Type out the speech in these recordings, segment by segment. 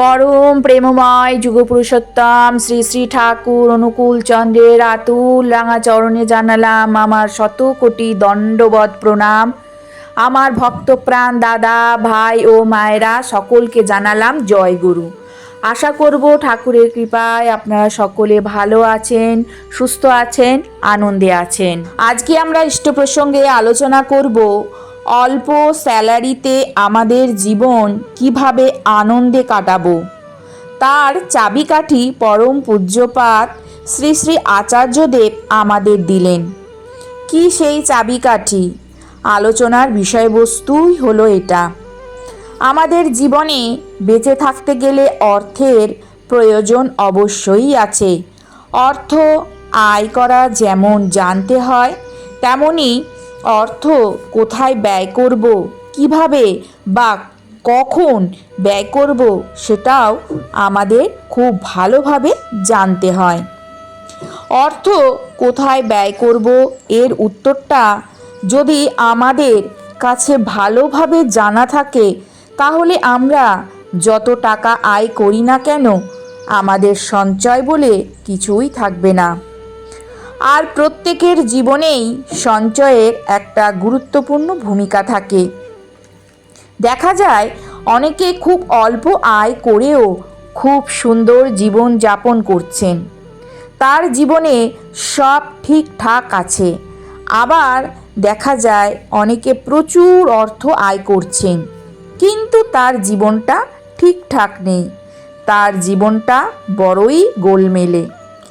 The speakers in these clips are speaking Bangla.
পরম প্রেমময় যুগপুরুষোত্তম শ্রী শ্রী ঠাকুর অনুকূল চন্দ্রের আতুল রাঙা চরণে জানালাম আমার শত কোটি দণ্ডবৎ প্রণাম। আমার ভক্তপ্রাণ দাদা ভাই ও মায়েরা সকলকে জানালাম জয় গুরু। আশা করব ঠাকুরের কৃপায় আপনারা সকলে ভালো আছেন, সুস্থ আছেন, আনন্দে আছেন। আজকে আমরা ইষ্ট প্রসঙ্গে আলোচনা করব অল্প স্যালারিতে আমাদের জীবন কিভাবে আনন্দে কাটাবো তার চাবিকাঠি পরম পূজ্যপাদ শ্রী শ্রী আচার্যদেব আমাদের দিলেন। কি সেই চাবিকাঠি? আলোচনার বিষয়বস্তুই হলো এটা। আমাদের জীবনে বেঁচে থাকতে গেলে অর্থের প্রয়োজন অবশ্যই আছে। অর্থ আয় করা যেমন জানতে হয়, তেমনি অর্থ কোথায় ব্যয় করব, কিভাবে বা কখন ব্যয় করব সেটাও আমাদের খুব ভালোভাবে জানতে হয়। অর্থ কোথায় ব্যয় করব এর উত্তরটা যদি আমাদের কাছে ভালোভাবে জানা থাকে, তাহলে আমরা যত টাকা আয় করি না কেন আমাদের সঞ্চয় বলে কিছুই থাকবে না। আর প্রত্যেকের জীবনেই সঞ্চয়ের একটা গুরুত্বপূর্ণ ভূমিকা থাকে। দেখা যায় অনেকে খুব অল্প আয় করেও খুব সুন্দর জীবন যাপন করছেন, তার জীবনে সব ঠিকঠাক আছে। আবার দেখা যায় অনেকে প্রচুর অর্থ আয় করছেন, কিন্তু তার জীবনটা ঠিকঠাক নেই, তার জীবনটা বড়ই গোলমেলে,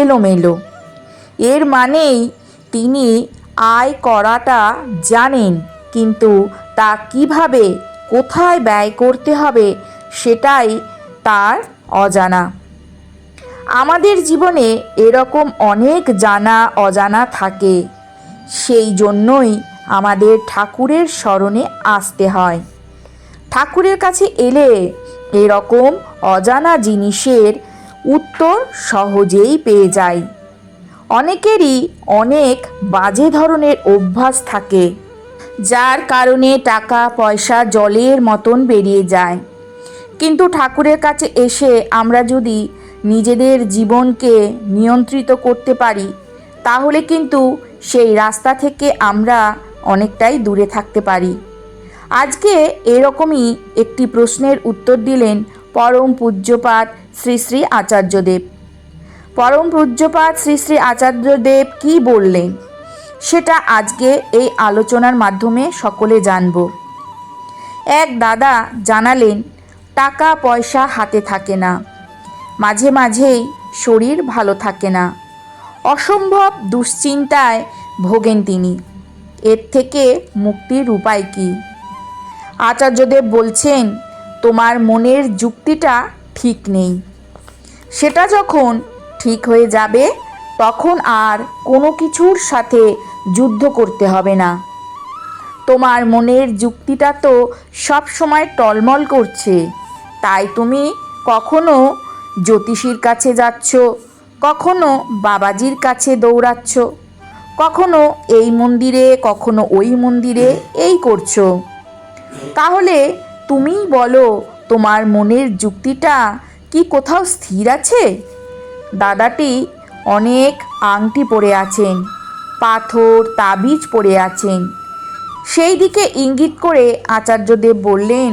এলোমেলো। এর মানেই তিনি আয় করাটা জানেন, কিন্তু তা কিভাবে কোথায় ব্যয় করতে হবে সেটাই তার অজানা। আমাদের জীবনে এরকম অনেক জানা অজানা থাকে, সেই জন্যই আমাদের ঠাকুরের শরণে আসতে হয়। ঠাকুরের কাছে এলে এরকম অজানা জিনিসের উত্তর সহজেই পেয়ে যায়। অনেকেরই অনেক বাজে ধরনের অভ্যাস থাকে, যার কারণে টাকা পয়সা জলের মতন বেরিয়ে যায়। কিন্তু ঠাকুরের কাছে এসে আমরা যদি নিজেদের জীবনকে নিয়ন্ত্রিত করতে পারি, তাহলে কিন্তু সেই রাস্তা থেকে আমরা অনেকটাই দূরে থাকতে পারি। আজকে এরকমই একটি প্রশ্নের উত্তর দিলেন পরম পূজ্যপাদ শ্রী শ্রী আচার্যদেব। পরম পূজ্যপাদ শ্রী শ্রী আচার্যদেব কি বললেন সেটা আজকে এই আলোচনার মাধ্যমে সকলে জানব। এক দাদা জানালেন, টাকা পয়সা হাতে থাকে না, মাঝে মাঝেই শরীর ভালো থাকে না, অসম্ভব দুশ্চিন্তায় ভোগেন তিনি। এর থেকে মুক্তির উপায় কি? আচার্যদেব বলছেন, তোমার মনের যুক্তিটা ঠিক নেই। সেটা যখন ঠিক হয়ে যাবে তখন আর কোনো কিছুর সাথে যুদ্ধ করতে হবে না। তোমার মনের যুক্তিটা তো সব সময় টলমল করছে, তাই তুমি কখনো জ্যোতিষীর কাছে যাচ্ছ, কখনো বাবাজির কাছে দৌড়াচ্ছ, কখনো এই মন্দিরে কখনো ওই মন্দিরে এই করছো। তাহলে তুমিই বলো, তোমার মনের যুক্তিটা কি কোথাও স্থির আছে? দাদাটি অনেক আংটি পরে আছেন, পাথর তাবিজ পরে আছেন। সেই দিকে ইঙ্গিত করে আচার্যদেব বললেন,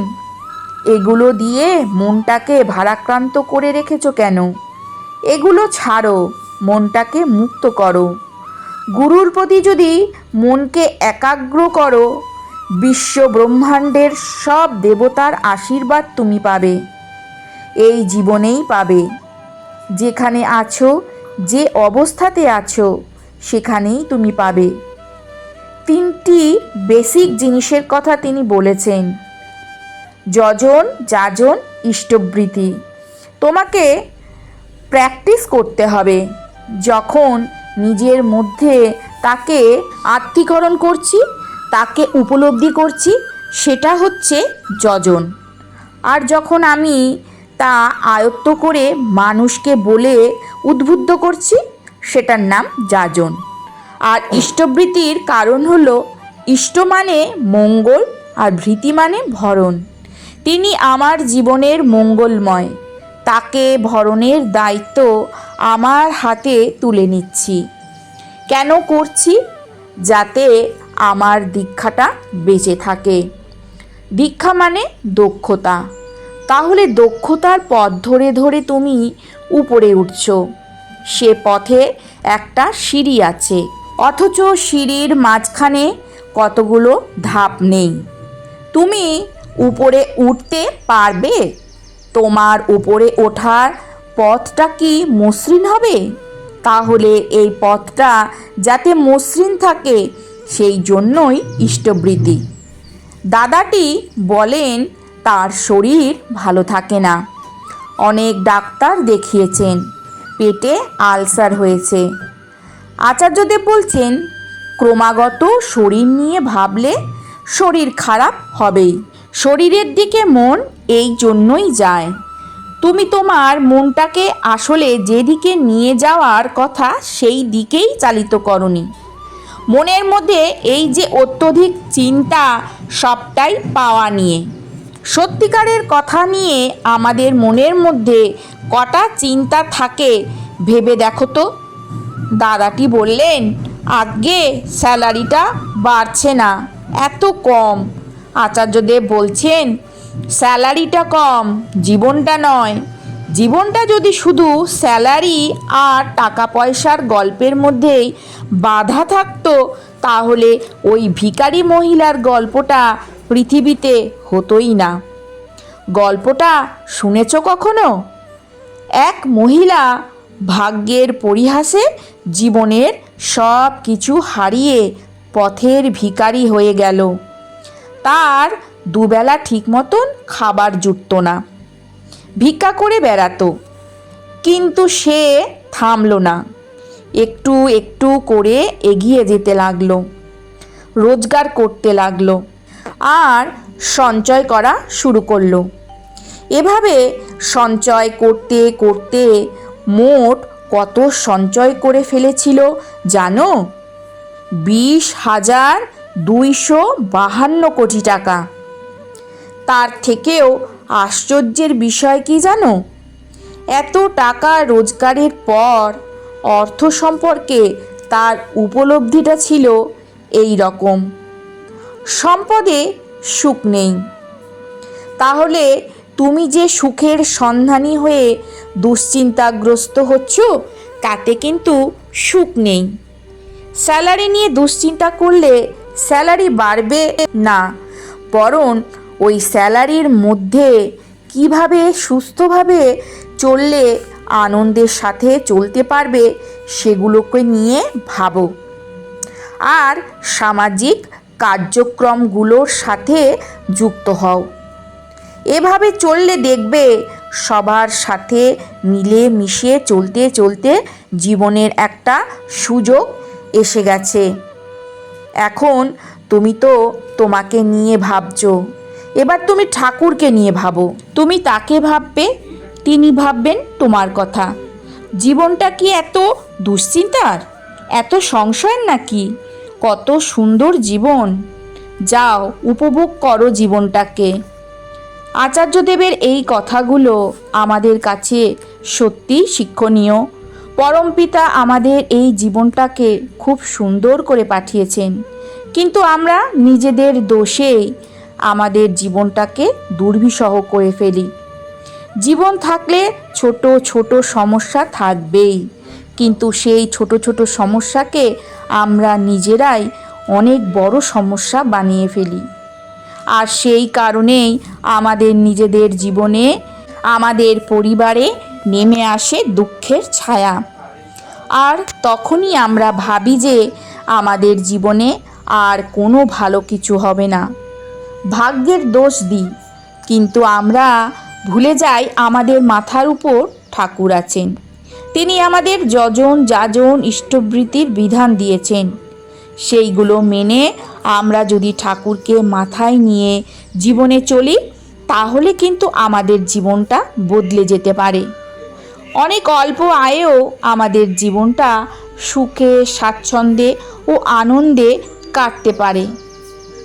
এগুলো দিয়ে মনটাকে ভারাক্রান্ত করে রেখেছো কেন? এগুলো ছাড়ো, মনটাকে মুক্ত করো। গুরুর প্রতি যদি মনকে একাগ্র করো, বিশ্ব ব্রহ্মাণ্ডের সব দেবতার আশীর্বাদ তুমি পাবে, এই জীবনেই পাবে। যেখানে আছো, যে অবস্থাতে আছো, সেখানেই তুমি পাবে। তিনটি বেসিক জিনিসের কথা তিনি বলেছেন, যজন যাজন ইষ্টবৃতি। তোমাকে প্র্যাকটিস করতে হবে। যখন নিজের মধ্যে তাকে আত্মীকরণ করছি, তাকে উপলব্ধি করছি, সেটা হচ্ছে যজন। আর যখন আমি তা আয়ত্ত করে মানুষকে বলে উদ্বুদ্ধ করছি, সেটার নাম যাজন। আর ইষ্টবৃত্তির কারণ হলো, ইষ্ট মানে মঙ্গল আর ভৃতি মানে ভরণ। তিনি আমার জীবনের মঙ্গলময়, তাকে ভরণের দায়িত্ব আমার হাতে তুলে নিচ্ছি। কেন করছি? যাতে আমার দীক্ষাটা বেঁচে থাকে। দীক্ষা মানে দক্ষতা। তাহলে দক্ষতার পথ ধরে ধরে তুমি উপরে উঠছো। সে পথে একটা সিঁড়ি আছে, অথচ সিঁড়ির মাঝখানে কতগুলো ধাপ নেই। তুমি উপরে উঠতে পারবে? তোমার উপরে ওঠার পথটা কি মসৃণ হবে? তাহলে এই পথটা যাতে মসৃণ থাকে সেই জন্যই ইষ্টবৃত্তি। দাদাটি বলেন তার শরীর ভালো থাকে না, অনেক ডাক্তার দেখিয়েছেন, পেটে আলসার হয়েছে। আচার্যদেব বলছেন ক্রমাগত শরীর নিয়ে ভাবলে শরীর খারাপ হবেই। শরীরের দিকে মন এই জন্যই যায়। তুমি তোমার মনটাকে আসলে যেদিকে নিয়ে যাওয়ার কথা সেই দিকেই চালিত করনি। মনের মধ্যে এই যে অত্যধিক চিন্তা, সবটাই পাওয়া নিয়ে। সত্যিকারের কথা নিয়ে আমাদের মনের মধ্যে কটা চিন্তা থাকে ভেবে দেখো তো। দাদাটি বললেন আগে স্যালারিটা বাড়ছে না, এত কম। আচার্যদেব বলছেন স্যালারিটা কম, জীবনটা নয়। জীবনটা যদি শুধু স্যালারি আর টাকা পয়সার গল্পের মধ্যেই বাধা থাকতো তাহলে ওই ভিখারি মহিলার গল্পটা পৃথিবীতে হতোই না। গল্পটা শুনেছ কখনো? এক মহিলা ভাগ্যের পরিহাসে জীবনের সব কিছু হারিয়ে পথের ভিখারি হয়ে গেল। তার দুবেলা ঠিক মতন খাবার জুটত না, ভিক্ষা করে বেড়াতো। কিন্তু সে থামল না, একটু একটু করে এগিয়ে যেতে লাগলো, রোজগার করতে লাগলো আর সঞ্চয় করা শুরু করলো। এভাবে সঞ্চয় করতে করতে মোট কত সঞ্চয় করে ফেলেছিল জানো? 20,252 কোটি টাকা। তার থেকেও আশ্চর্যের বিষয় কি জানো? এত টাকা রোজগারের পর অর্থ সম্পর্কে তার উপলব্ধিটা ছিল এই রকম, সম্পদে সুখ নেই। তাহলে তুমি যে সুখের সন্ধানী হয়ে দুশ্চিন্তাগ্রস্ত হচ্ছ তাতে কিন্তু সুখ নেই। স্যালারি নিয়ে দুশ্চিন্তা করলে স্যালারি বাড়বে না, বরং ওই স্যালারির মধ্যে কিভাবে সুস্থভাবে চললে আনন্দের সাথে চলতে পারবে সেগুলোকে নিয়ে ভাবো। আর সামাজিক কার্যক্রমগুলোর সাথে যুক্ত হও। এভাবে চললে দেখবে সবার সাথে মিলে মিশে চলতে চলতে জীবনের একটা সুযোগ এসে গেছে। এখন তুমি তো তোমাকে নিয়ে ভাবছো, এবার তুমি ঠাকুরকে নিয়ে ভাবো। তুমি তাকে ভাববে, তিনি ভাববেন তোমার কথা। জীবনটা কি এত দুশ্চিন্তার, এত সংশয়ের নাকি? কত সুন্দর জীবন! যাও উপভোগ করো জীবনটাকে। আচার্যদেবের এই কথাগুলো আমাদের কাছে সত্যি শিক্ষণীয়। পরমপিতা আমাদের এই জীবনটাকে খুব সুন্দর করে পাঠিয়েছেন, কিন্তু আমরা নিজেদের দোষেই আমাদের জীবনটাকে দুর্বিষহ করে ফেলি। জীবন থাকলে ছোট ছোট সমস্যা থাকবেই, কিন্তু সেই ছোট ছোট সমস্যাকে আমরা নিজেরাই অনেক বড় সমস্যা বানিয়ে ফেলি। আর সেই কারণেই আমাদের নিজেদের জীবনে, আমাদের পরিবারে নেমে আসে দুঃখের ছায়া। আর তখনই আমরা ভাবি যে আমাদের জীবনে আর কোনো ভালো কিছু হবে না, ভাগ্যের দোষ দিই। কিন্তু আমরা ভুলে যাই আমাদের মাথার উপর ঠাকুর আছেন। তিনি আমাদের যজন যাজন ইষ্টবৃত্তির বিধান দিয়েছেন। সেইগুলো মেনে আমরা যদি ঠাকুরকে মাথায় নিয়ে জীবনে চলি তাহলে কিন্তু আমাদের জীবনটা বদলে যেতে পারে। অনেক অল্প আয়েও আমাদের জীবনটা সুখে, স্বাচ্ছন্দ্যে ও আনন্দে কাটতে পারে,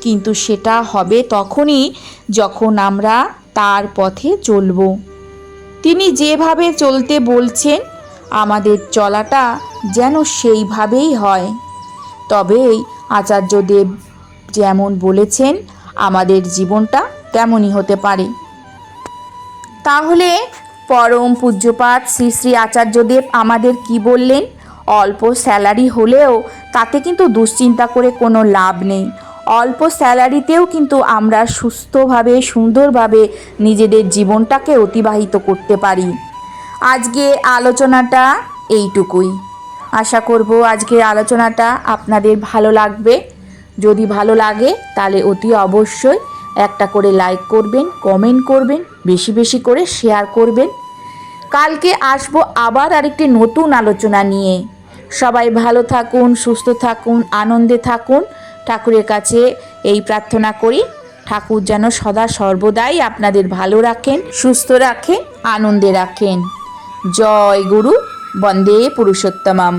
কিন্তু সেটা হবে তখনই যখন আমরা তার পথে চলব। তিনি যেভাবে চলতে বলছেন আমাদের চলাটা যেন সেইভাবেই হয়, তবেই আচার্যদেব যেমন বলেছেন আমাদের জীবনটা তেমনই হতে পারে। তাহলে পরম পূজ্যপাদ শ্রী শ্রী আচার্যদেব আমাদের কি বললেন? অল্প স্যালারি হলেও তাতে কিন্তু দুশ্চিন্তা করে কোনো লাভ নেই। অল্প স্যালারিতেও কিন্তু আমরা সুস্থভাবে সুন্দরভাবে নিজেদের জীবনটাকে অতিবাহিত করতে পারি। আজকে আলোচনাটা এইটুকুই। আশা করব আজকের আলোচনাটা আপনাদের ভালো লাগবে। যদি ভালো লাগে তাহলে অতি অবশ্যই একটা করে লাইক করবেন, কমেন্ট করবেন, বেশি বেশি করে শেয়ার করবেন। কালকে আসবো আবার আরেকটি নতুন আলোচনা নিয়ে। সবাই ভালো থাকুন, সুস্থ থাকুন, আনন্দে থাকুন। ঠাকুরের কাছে এই প্রার্থনা করি, ঠাকুর যেন সদা সর্বদাই আপনাদের ভালো রাখেন, সুস্থ রাখেন, আনন্দে রাখেন। জয় গুরু, বন্দে পুরুষোত্তমম।